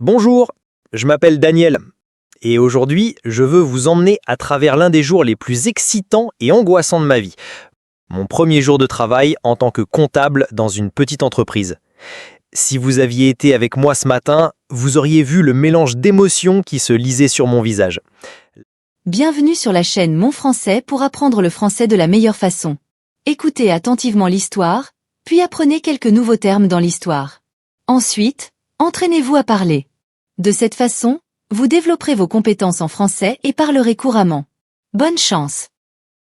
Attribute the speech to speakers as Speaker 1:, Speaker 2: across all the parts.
Speaker 1: Bonjour, je m'appelle Daniel et aujourd'hui je veux vous emmener à travers l'un des jours les plus excitants et angoissants de ma vie. Mon premier jour de travail en tant que comptable dans une petite entreprise. Si vous aviez été avec moi ce matin, vous auriez vu le mélange d'émotions qui se lisait sur mon visage.
Speaker 2: Bienvenue sur la chaîne Mon Français pour apprendre le français de la meilleure façon. Écoutez attentivement l'histoire, puis apprenez quelques nouveaux termes dans l'histoire. Ensuite, entraînez-vous à parler. De cette façon, vous développerez vos compétences en français et parlerez couramment. Bonne chance!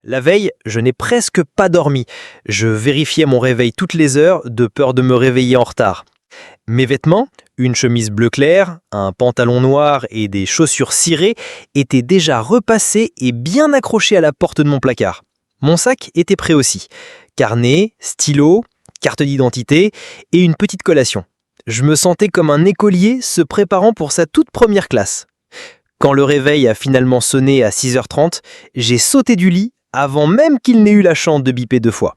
Speaker 1: La veille, je n'ai presque pas dormi. Je vérifiais mon réveil toutes les heures de peur de me réveiller en retard. Mes vêtements, une chemise bleu clair, un pantalon noir et des chaussures cirées, étaient déjà repassés et bien accrochés à la porte de mon placard. Mon sac était prêt aussi. Carnet, stylo, carte d'identité et une petite collation. Je me sentais comme un écolier se préparant pour sa toute première classe. Quand le réveil a finalement sonné à 6h30, j'ai sauté du lit avant même qu'il n'ait eu la chance de biper 2 fois.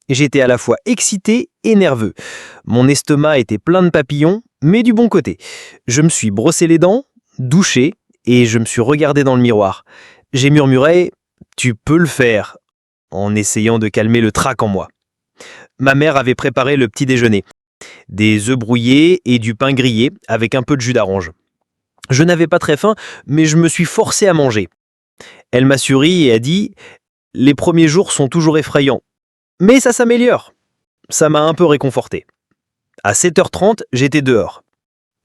Speaker 1: J'étais à la fois excité et nerveux. Mon estomac était plein de papillons, mais du bon côté. Je me suis brossé les dents, douché, et je me suis regardé dans le miroir. J'ai murmuré « Tu peux le faire » en essayant de calmer le trac en moi. Ma mère avait préparé le petit déjeuner. Des œufs brouillés et du pain grillé avec un peu de jus d'orange. Je n'avais pas très faim, mais je me suis forcé à manger. Elle m'a souri et a dit « Les premiers jours sont toujours effrayants, mais ça s'améliore ». Ça m'a un peu réconforté. À 7h30, j'étais dehors.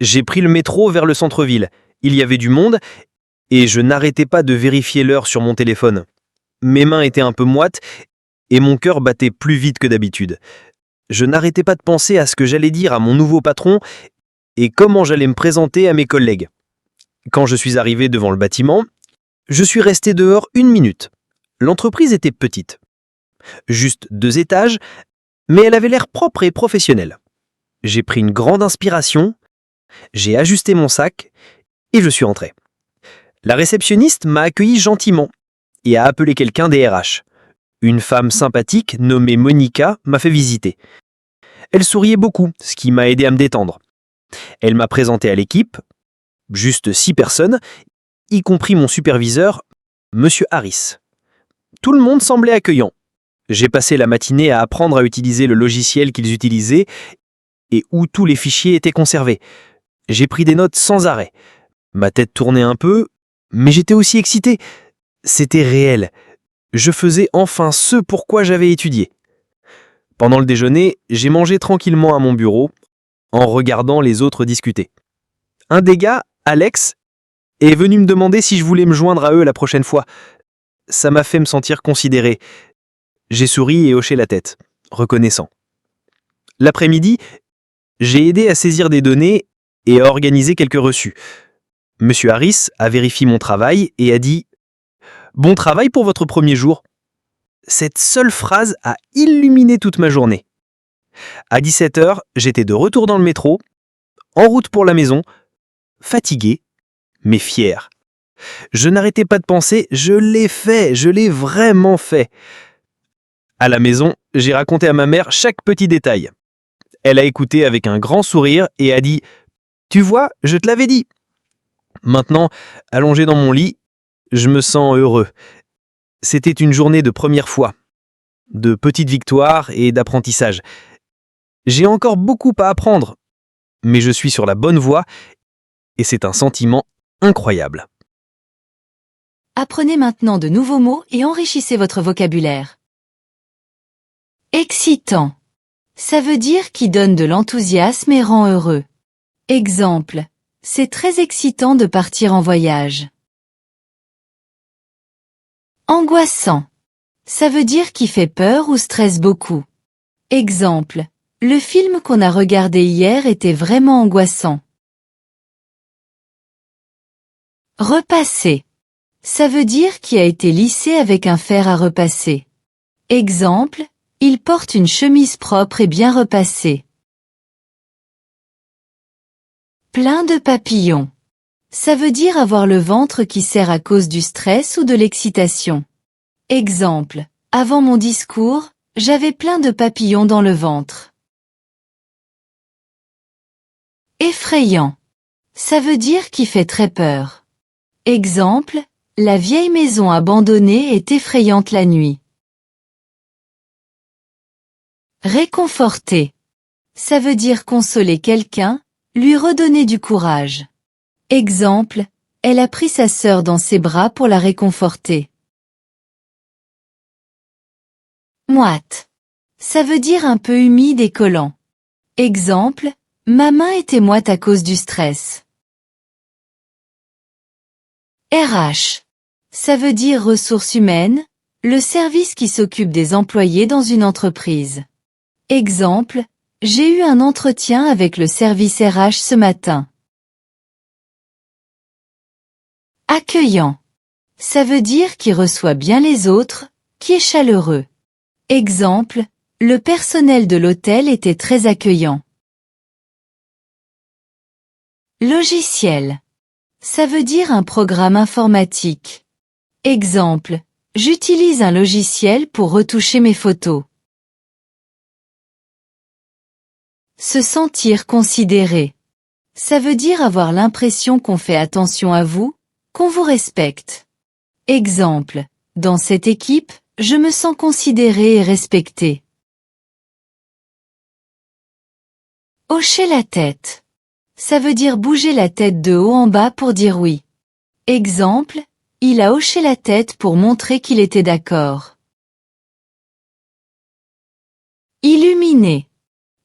Speaker 1: J'ai pris le métro vers le centre-ville. Il y avait du monde et je n'arrêtais pas de vérifier l'heure sur mon téléphone. Mes mains étaient un peu moites et mon cœur battait plus vite que d'habitude. Je n'arrêtais pas de penser à ce que j'allais dire à mon nouveau patron et comment j'allais me présenter à mes collègues. Quand je suis arrivé devant le bâtiment, je suis resté dehors 1 minute. L'entreprise était petite. Juste 2 étages, mais elle avait l'air propre et professionnelle. J'ai pris une grande inspiration, j'ai ajusté mon sac et je suis entré. La réceptionniste m'a accueilli gentiment et a appelé quelqu'un des RH. Une femme sympathique nommée Monica m'a fait visiter. Elle souriait beaucoup, ce qui m'a aidé à me détendre. Elle m'a présenté à l'équipe, juste 6 personnes, y compris mon superviseur, Monsieur Harris. Tout le monde semblait accueillant. J'ai passé la matinée à apprendre à utiliser le logiciel qu'ils utilisaient et où tous les fichiers étaient conservés. J'ai pris des notes sans arrêt. Ma tête tournait un peu, mais j'étais aussi excité. C'était réel. Je faisais enfin ce pourquoi j'avais étudié. Pendant le déjeuner, j'ai mangé tranquillement à mon bureau, en regardant les autres discuter. Un des gars, Alex, est venu me demander si je voulais me joindre à eux la prochaine fois. Ça m'a fait me sentir considéré. J'ai souri et hoché la tête, reconnaissant. L'après-midi, j'ai aidé à saisir des données et à organiser quelques reçus. Monsieur Harris a vérifié mon travail et a dit « Bon travail pour votre premier jour ». Cette seule phrase a illuminé toute ma journée. À 17h, j'étais de retour dans le métro, en route pour la maison, fatigué, mais fier. Je n'arrêtais pas de penser « Je l'ai fait, je l'ai vraiment fait ». À la maison, j'ai raconté à ma mère chaque petit détail. Elle a écouté avec un grand sourire et a dit « Tu vois, je te l'avais dit ». Maintenant, allongé dans mon lit, je me sens heureux. C'était une journée de première fois, de petites victoires et d'apprentissage. J'ai encore beaucoup à apprendre, mais je suis sur la bonne voie et c'est un sentiment incroyable.
Speaker 2: Apprenez maintenant de nouveaux mots et enrichissez votre vocabulaire. Excitant. Ça veut dire qui donne de l'enthousiasme et rend heureux. Exemple. C'est très excitant de partir en voyage. Angoissant. Ça veut dire qui fait peur ou stresse beaucoup. Exemple. Le film qu'on a regardé hier était vraiment angoissant. Repasser. Ça veut dire qui a été lissé avec un fer à repasser. Exemple. Il porte une chemise propre et bien repassée. Plein de papillons. Ça veut dire avoir le ventre qui serre à cause du stress ou de l'excitation. Exemple. Avant mon discours, j'avais plein de papillons dans le ventre. Effrayant. Ça veut dire qui fait très peur. Exemple, la vieille maison abandonnée est effrayante la nuit. Réconforter. Ça veut dire consoler quelqu'un, lui redonner du courage. Exemple, elle a pris sa sœur dans ses bras pour la réconforter. Moite. Ça veut dire un peu humide et collant. Exemple, ma main était moite à cause du stress. RH. Ça veut dire ressources humaines, le service qui s'occupe des employés dans une entreprise. Exemple, j'ai eu un entretien avec le service RH ce matin. Accueillant. Ça veut dire qui reçoit bien les autres, qui est chaleureux. Exemple, le personnel de l'hôtel était très accueillant. Logiciel. Ça veut dire un programme informatique. Exemple, j'utilise un logiciel pour retoucher mes photos. Se sentir considéré. Ça veut dire avoir l'impression qu'on fait attention à vous, qu'on vous respecte. Exemple, dans cette équipe, je me sens considéré et respecté. Hocher la tête. Ça veut dire bouger la tête de haut en bas pour dire oui. Exemple, il a hoché la tête pour montrer qu'il était d'accord. Illuminer.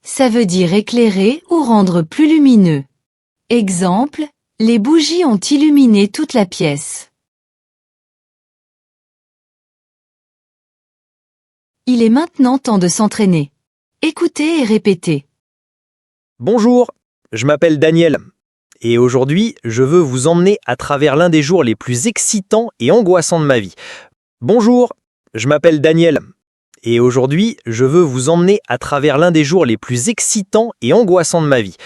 Speaker 2: Ça veut dire éclairer ou rendre plus lumineux. Exemple, les bougies ont illuminé toute la pièce. Il est maintenant temps de s'entraîner. Écoutez et répétez.
Speaker 1: Bonjour, je m'appelle Daniel. Et aujourd'hui, je veux vous emmener à travers l'un des jours les plus excitants et angoissants de ma vie. Bonjour, je m'appelle Daniel. Et aujourd'hui, je veux vous emmener à travers l'un des jours les plus excitants et angoissants de ma vie.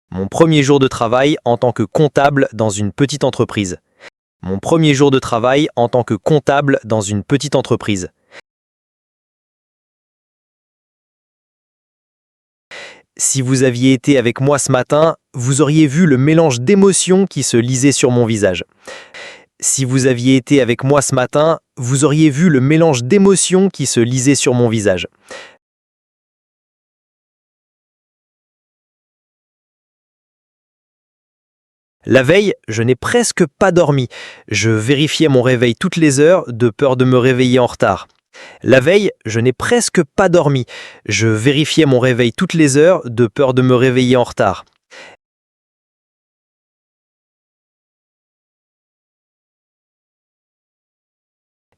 Speaker 1: Mon premier jour de travail en tant que comptable dans une petite entreprise. Mon premier jour de travail en tant que comptable dans une petite entreprise. Si vous aviez été avec moi ce matin, vous auriez vu le mélange d'émotions qui se lisait sur mon visage. Si vous aviez été avec moi ce matin, vous auriez vu le mélange d'émotions qui se lisait sur mon visage. La veille, je n'ai presque pas dormi. Je vérifiais mon réveil toutes les heures de peur de me réveiller en retard. La veille, je n'ai presque pas dormi. Je vérifiais mon réveil toutes les heures de peur de me réveiller en retard.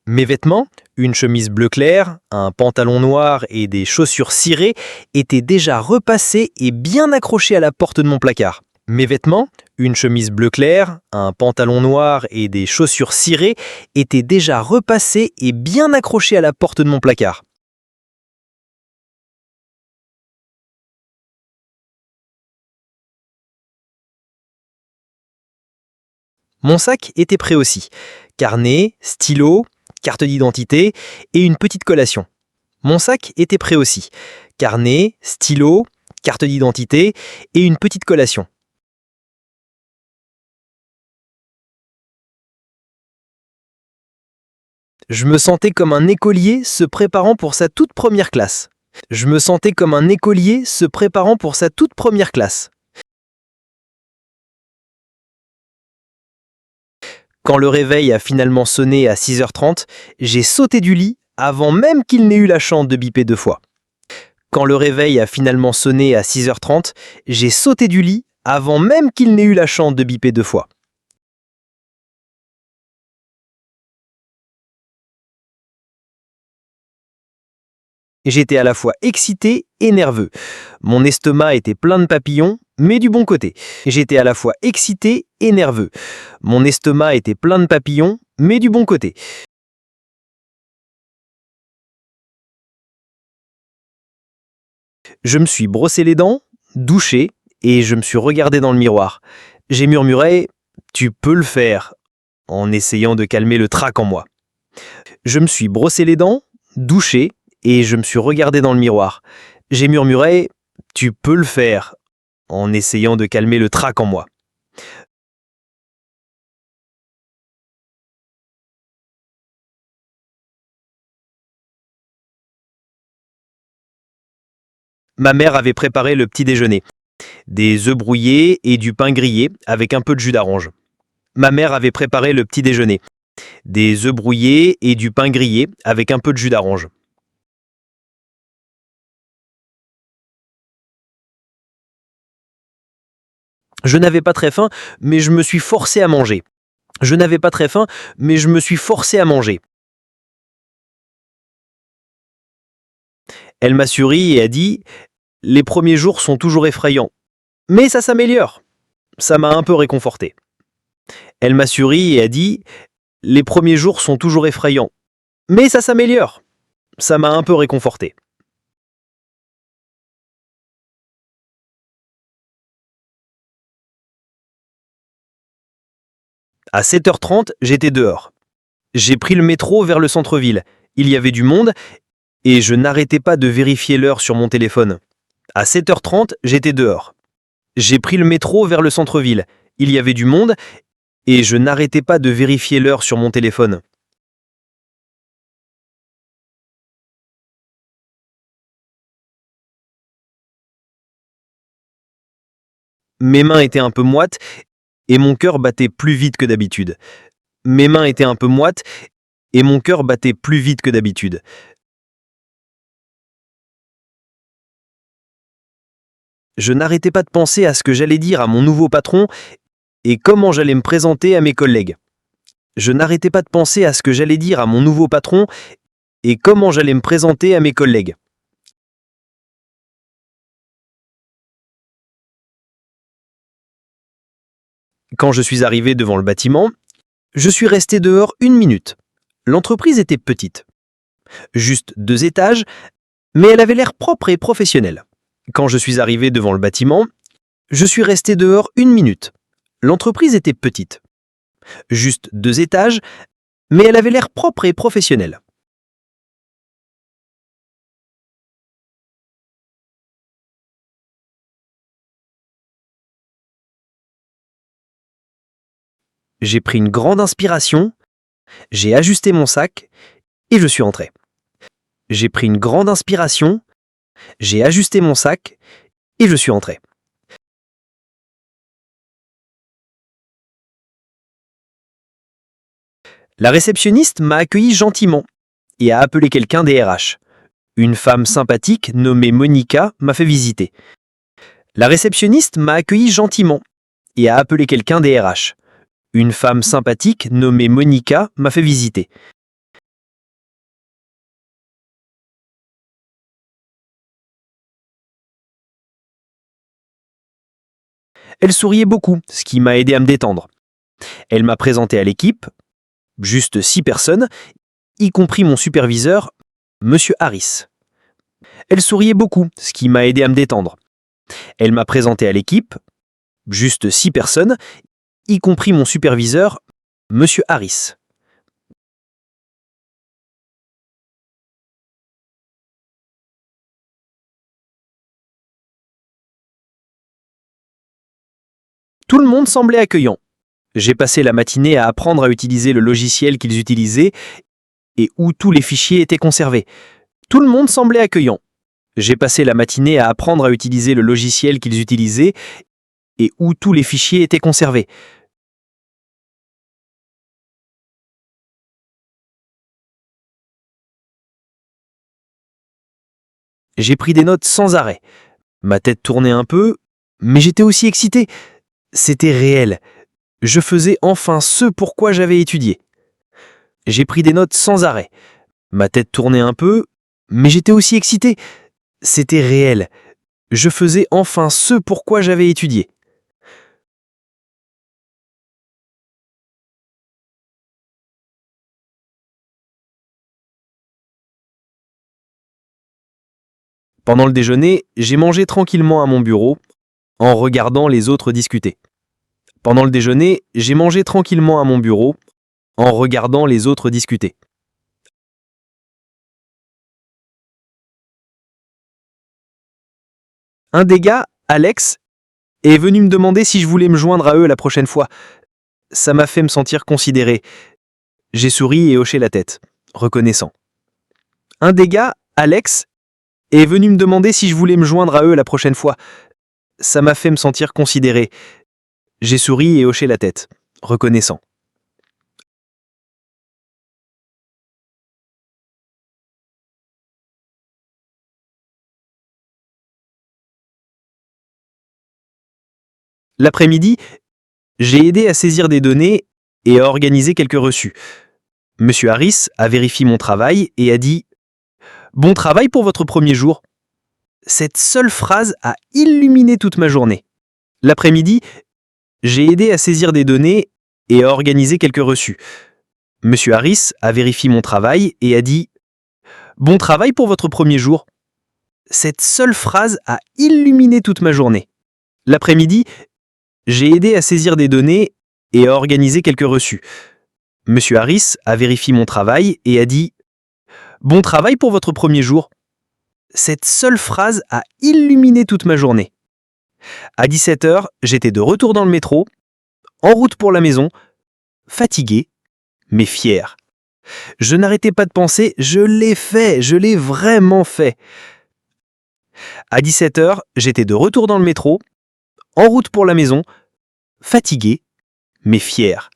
Speaker 1: Mes vêtements, une chemise bleu clair, un pantalon noir et des chaussures cirées, étaient déjà repassés et bien accrochés à la porte de mon placard. Mes vêtements, une chemise bleu clair, un pantalon noir et des chaussures cirées, étaient déjà repassés et bien accrochés à la porte de mon placard. Mon sac était prêt aussi. Carnet, stylo, carte d'identité et une petite collation. Mon sac était prêt aussi. Carnet, stylo, carte d'identité et une petite collation. Je me sentais comme un écolier se préparant pour sa toute première classe. Je me sentais comme un écolier se préparant pour sa toute première classe. Quand le réveil a finalement sonné à 6h30, j'ai sauté du lit avant même qu'il n'ait eu la chance de biper 2 fois. Quand le réveil a finalement sonné à 6h30, j'ai sauté du lit avant même qu'il n'ait eu la chance de biper 2 fois. J'étais à la fois excité et nerveux. Mon estomac était plein de papillons, mais du bon côté. J'étais à la fois excité et nerveux. Mon estomac était plein de papillons, mais du bon côté. Je me suis brossé les dents, douché, et je me suis regardé dans le miroir. J'ai murmuré « Tu peux le faire » en essayant de calmer le trac en moi. Je me suis brossé les dents, douché, et je me suis regardé dans le miroir. J'ai murmuré « Tu peux le faire » en essayant de calmer le trac en moi. Ma mère avait préparé le petit déjeuner. Des œufs brouillés et du pain grillé avec un peu de jus d'orange. Ma mère avait préparé le petit déjeuner. Des œufs brouillés et du pain grillé avec un peu de jus d'orange. Je n'avais pas très faim, mais je me suis forcé à manger. Je n'avais pas très faim, mais je me suis forcé à manger. Elle m'a souri et a dit « Les premiers jours sont toujours effrayants. Mais ça s'améliore. » Ça m'a un peu réconforté. Elle m'a souri et a dit « Les premiers jours sont toujours effrayants. Mais ça s'améliore. » Ça m'a un peu réconforté. À 7h30, j'étais dehors. J'ai pris le métro vers le centre-ville. Il y avait du monde et je n'arrêtais pas de vérifier l'heure sur mon téléphone. À 7h30, j'étais dehors. J'ai pris le métro vers le centre-ville. Il y avait du monde et je n'arrêtais pas de vérifier l'heure sur mon téléphone. Mes mains étaient un peu moites et mon cœur battait plus vite que d'habitude. Mes mains étaient un peu moites et mon cœur battait plus vite que d'habitude. Je n'arrêtais pas de penser à ce que j'allais dire à mon nouveau patron et comment j'allais me présenter à mes collègues. Je n'arrêtais pas de penser à ce que j'allais dire à mon nouveau patron et comment j'allais me présenter à mes collègues. Quand je suis arrivé devant le bâtiment, je suis resté dehors 1 minute. L'entreprise était petite. Juste 2 étages, mais elle avait l'air propre et professionnelle. Quand je suis arrivé devant le bâtiment, je suis resté dehors 1 minute. L'entreprise était petite. Juste 2 étages, mais elle avait l'air propre et professionnelle. J'ai pris une grande inspiration, j'ai ajusté mon sac et je suis entré. J'ai pris une grande inspiration, j'ai ajusté mon sac et je suis entré. La réceptionniste m'a accueilli gentiment et a appelé quelqu'un des RH. Une femme sympathique nommée Monica m'a fait visiter. La réceptionniste m'a accueilli gentiment et a appelé quelqu'un des RH. Une femme sympathique nommée Monica m'a fait visiter. Elle souriait beaucoup, ce qui m'a aidé à me détendre. Elle m'a présenté à l'équipe, juste 6 personnes, y compris mon superviseur, Monsieur Harris. Elle souriait beaucoup, ce qui m'a aidé à me détendre. Elle m'a présenté à l'équipe, juste 6 personnes, y compris mon superviseur, Monsieur Harris. Tout le monde semblait accueillant. J'ai passé la matinée à apprendre à utiliser le logiciel qu'ils utilisaient et où tous les fichiers étaient conservés. Tout le monde semblait accueillant. J'ai passé la matinée à apprendre à utiliser le logiciel qu'ils utilisaient et où tous les fichiers étaient conservés. J'ai pris des notes sans arrêt. Ma tête tournait un peu, mais j'étais aussi excité. C'était réel. Je faisais enfin ce pourquoi j'avais étudié. J'ai pris des notes sans arrêt. Ma tête tournait un peu, mais j'étais aussi excité. C'était réel. Je faisais enfin ce pourquoi j'avais étudié. Pendant le déjeuner, j'ai mangé tranquillement à mon bureau, en regardant les autres discuter. Pendant le déjeuner, j'ai mangé tranquillement à mon bureau, en regardant les autres discuter. Un des gars, Alex, est venu me demander si je voulais me joindre à eux la prochaine fois. Ça m'a fait me sentir considéré. J'ai souri et hoché la tête, reconnaissant. Un des gars, Alex, est venu me demander si je voulais me joindre à eux la prochaine fois. Ça m'a fait me sentir considéré. J'ai souri et hoché la tête, reconnaissant. L'après-midi, j'ai aidé à saisir des données et à organiser quelques reçus. Monsieur Harris a vérifié mon travail et a dit « Bon travail pour votre premier jour ». Cette seule phrase a illuminé toute ma journée. L'après-midi, j'ai aidé à saisir des données et à organiser quelques reçus. Monsieur Harris a vérifié mon travail et a dit « Bon travail pour votre premier jour ». Cette seule phrase a illuminé toute ma journée. L'après-midi, j'ai aidé à saisir des données et à organiser quelques reçus. Monsieur Harris a vérifié mon travail et a dit « Bon travail pour votre premier jour ». Cette seule phrase a illuminé toute ma journée. À 17h, j'étais de retour dans le métro, en route pour la maison, fatigué, mais fier. Je n'arrêtais pas de penser « Je l'ai fait, je l'ai vraiment fait ». À 17h, j'étais de retour dans le métro, en route pour la maison, fatigué, mais fier.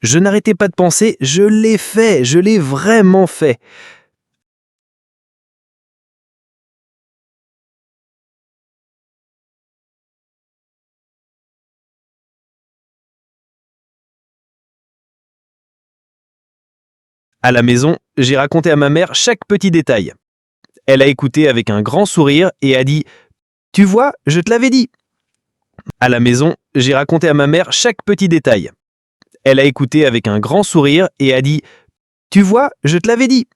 Speaker 1: Je n'arrêtais pas de penser « Je l'ai fait, je l'ai vraiment fait ». À la maison, j'ai raconté à ma mère chaque petit détail. Elle a écouté avec un grand sourire et a dit « Tu vois, je te l'avais dit ». À la maison, j'ai raconté à ma mère chaque petit détail. Elle a écouté avec un grand sourire et a dit « Tu vois, je te l'avais dit ».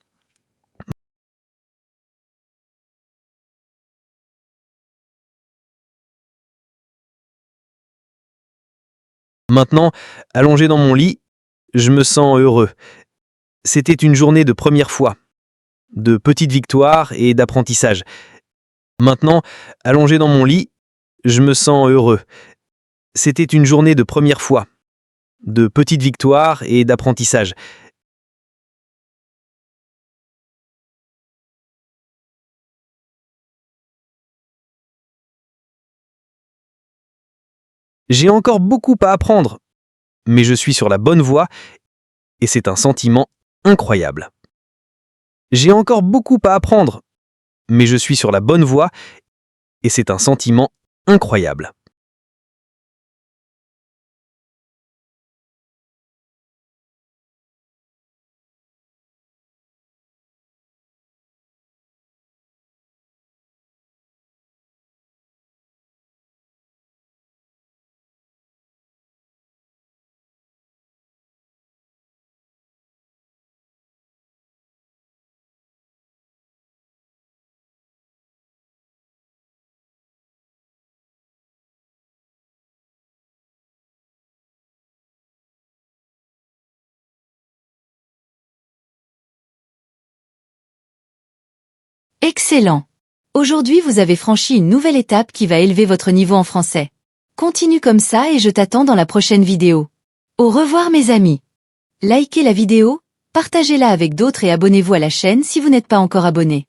Speaker 1: Maintenant, allongé dans mon lit, je me sens heureux. C'était une journée de première fois, de petites victoires et d'apprentissage. Maintenant, allongé dans mon lit, je me sens heureux. C'était une journée de première fois, de petites victoires et d'apprentissage. J'ai encore beaucoup à apprendre, mais je suis sur la bonne voie et c'est un sentiment incroyable. J'ai encore beaucoup à apprendre, mais je suis sur la bonne voie et c'est un sentiment incroyable.
Speaker 2: Excellent. Aujourd'hui vous avez franchi une nouvelle étape qui va élever votre niveau en français. Continue comme ça et je t'attends dans la prochaine vidéo. Au revoir mes amis. Likez la vidéo, partagez-la avec d'autres et abonnez-vous à la chaîne si vous n'êtes pas encore abonné.